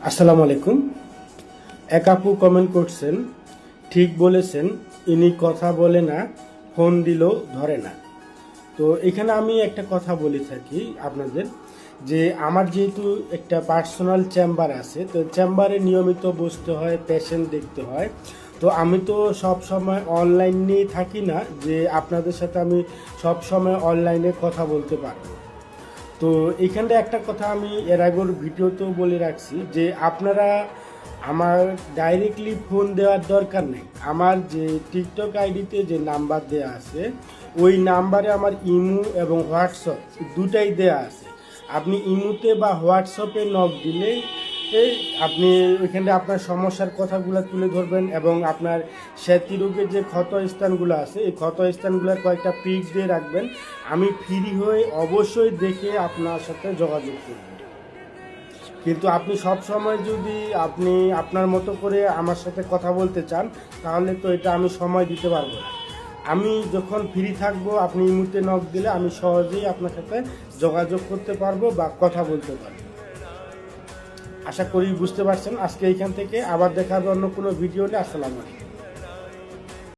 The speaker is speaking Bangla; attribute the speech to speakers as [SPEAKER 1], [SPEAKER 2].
[SPEAKER 1] আসসালামু আলাইকুম। এক আপু কমেন্ট করছেন, ঠিক বলেছেন, ইনি কথা বলে না, ফোন দিলেও ধরে না। তো এখানে আমি একটা কথা বলে থাকি আপনাদের, যে আমার যেহেতু একটা পার্সোনাল চেম্বার আছে, তো চেম্বারে নিয়মিত বসতে হয়, পেশেন্ট দেখতে হয়। তো আমি তো সব সময় অনলাইনেই থাকি না, যে আপনাদের সাথে আমি সব সময় অনলাইনে কথা বলতে পারবো। তো এইখানটা একটা কথা আমি এর আগের ভিডিওতেও বলে রাখছি, যে আপনারা আমার ডাইরেক্টলি ফোন দেওয়ার দরকার নেই। আমার যে টিকটক আইডিতে যে নাম্বার দেওয়া আছে, ওই নাম্বারে আমার ইমো এবং হোয়াটসঅ্যাপ দুটাই দেওয়া আছে। আপনি ইমোতে বা হোয়াটসঅ্যাপে নক দিলেই আপনি ওইখানে আপনার সমস্যার কথাগুলো তুলে ধরবেন, এবং আপনার স্মৃতিরোগের যে ক্ষত স্থানগুলো আছে, এই ক্ষত স্থানগুলোর কয়েকটা পিক দিয়ে রাখবেন। আমি ফ্রি হয়ে অবশ্যই দেখে আপনার সাথে যোগাযোগ করব। কিন্তু আপনি সব সময় যদি আপনি আপনার মতো করে আমার সাথে কথা বলতে চান, তাহলে তো এটা আমি সময় দিতে পারবো না। আমি যখন ফ্রি থাকবো, আপনি ইমুতে নক দিলে আমি সহজেই আপনার সাথে যোগাযোগ করতে পারবো বা কথা বলতে পারবো। আশা করি বুঝতে পারছেন। আজকে এইখান থেকে আবার দেখা হবে অন্য কোনো ভিডিও নিয়ে। আসসালামু আলাইকুম।